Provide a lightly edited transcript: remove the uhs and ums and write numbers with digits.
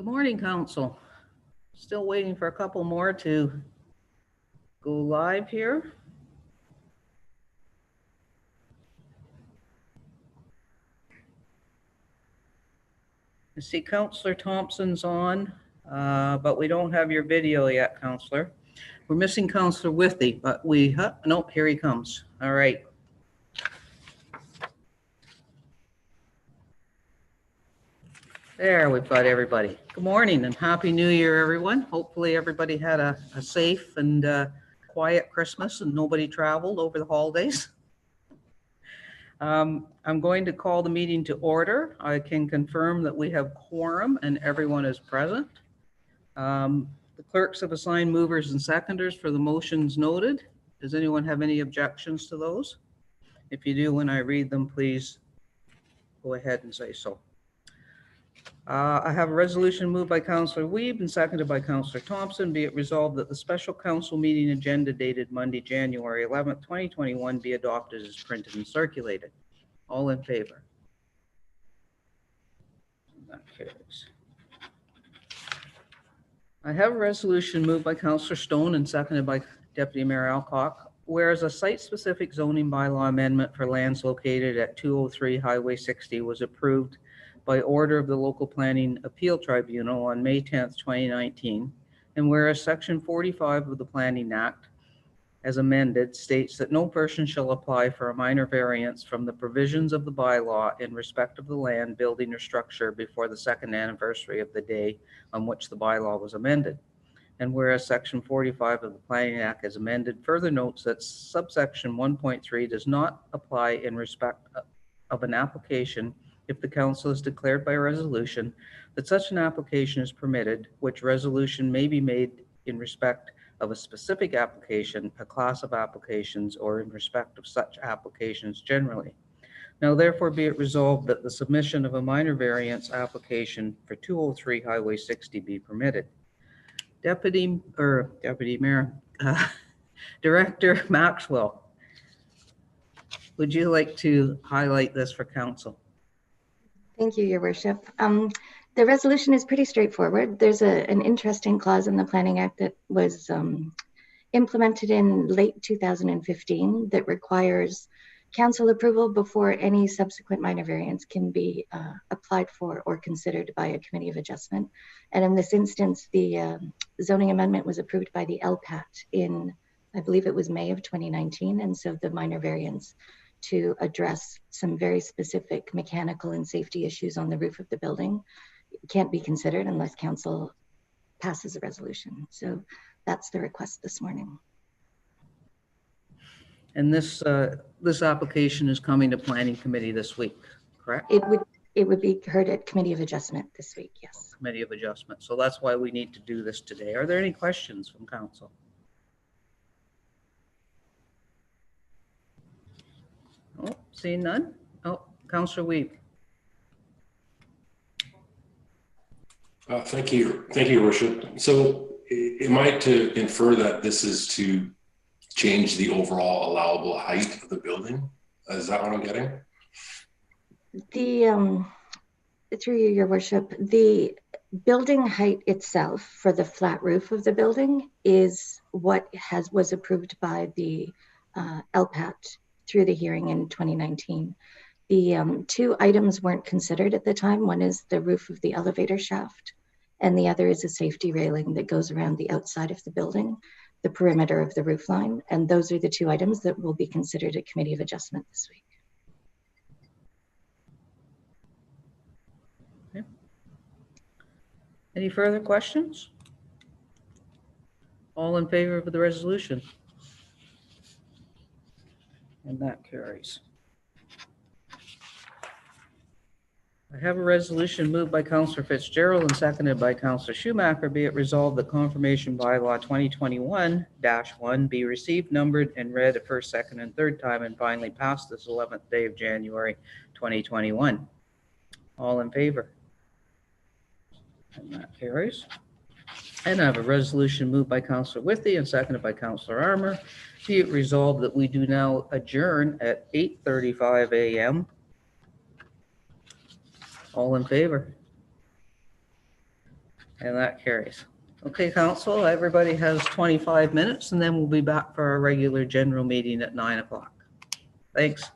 Good morning, Council. Still waiting for a couple more to go live here. I see Councillor Thompson's on, but we don't have your video yet, Councillor. We're missing Councillor Withey, but nope, here he comes. All right. There, we've got everybody. Good morning and Happy New Year, everyone. Hopefully everybody had a safe and quiet Christmas and nobody traveled over the holidays. I'm going to call the meeting to order. I can confirm that we have quorum and everyone is present. The clerks have assigned movers and seconders for the motions noted. Does anyone have any objections to those? If you do, when I read them, please go ahead and say so. I have a resolution moved by Councillor Wiebe and seconded by Councillor Thompson. Be it resolved that the special council meeting agenda dated Monday, January 11th, 2021 be adopted as printed and circulated. All in favor? That carries. I have a resolution moved by Councillor Stone and seconded by Deputy Mayor Alcock. Whereas a site-specific zoning bylaw amendment for lands located at 203 Highway 60 was approved by order of the Local Planning Appeal Tribunal on May 10th, 2019, and whereas Section 45 of the Planning Act, as amended, states that no person shall apply for a minor variance from the provisions of the bylaw in respect of the land, building, or structure before the second anniversary of the day on which the bylaw was amended. And whereas Section 45 of the Planning Act, as amended, further notes that subsection 1.3 does not apply in respect of an application if the council has declared by resolution that such an application is permitted, which resolution may be made in respect of a specific application, a class of applications, or in respect of such applications generally. Now therefore be it resolved that the submission of a minor variance application for 203 Highway 60 be permitted. Deputy Mayor, Director Maxwell, would you like to highlight this for council? Thank you, Your Worship. The resolution is pretty straightforward. There's an interesting clause in the Planning Act that was implemented in late 2015 that requires council approval before any subsequent minor variance can be applied for or considered by a committee of adjustment. And in this instance, the zoning amendment was approved by the LPAT in, I believe it was May of 2019. And so the minor variance to address some very specific mechanical and safety issues on the roof of the building can't be considered unless council passes a resolution. So that's the request this morning. And this application is coming to Planning Committee this week, correct? It would be heard at Committee of Adjustment this week, yes. Committee of Adjustment. So that's why we need to do this today. Are there any questions from council? Oh, seeing none? Oh, Councillor Wiebe. Thank you, Your Worship. So am I to infer that this is to change the overall allowable height of the building? Is that what I'm getting? Through you, Your Worship, the building height itself for the flat roof of the building is what was approved by the LPAT through the hearing in 2019. The two items weren't considered at the time. One is the roof of the elevator shaft, and the other is a safety railing that goes around the outside of the building, the perimeter of the roof line. And those are the two items that will be considered at Committee of Adjustment this week. Okay. Any further questions? All in favor of the resolution? And that carries. I have a resolution moved by Councillor Fitzgerald and seconded by Councillor Schumacher. Be it resolved that confirmation bylaw 2021-1 be received, numbered, and read a first, second, and third time, and finally passed this 11th day of January 2021. All in favor? And that carries. And I have a resolution moved by Councillor Withey and seconded by Councillor Armour. Be it resolved that we do now adjourn at 8:35 a.m. All in favor? And that carries. Okay, council, everybody has 25 minutes and then we'll be back for our regular general meeting at 9 o'clock. Thanks.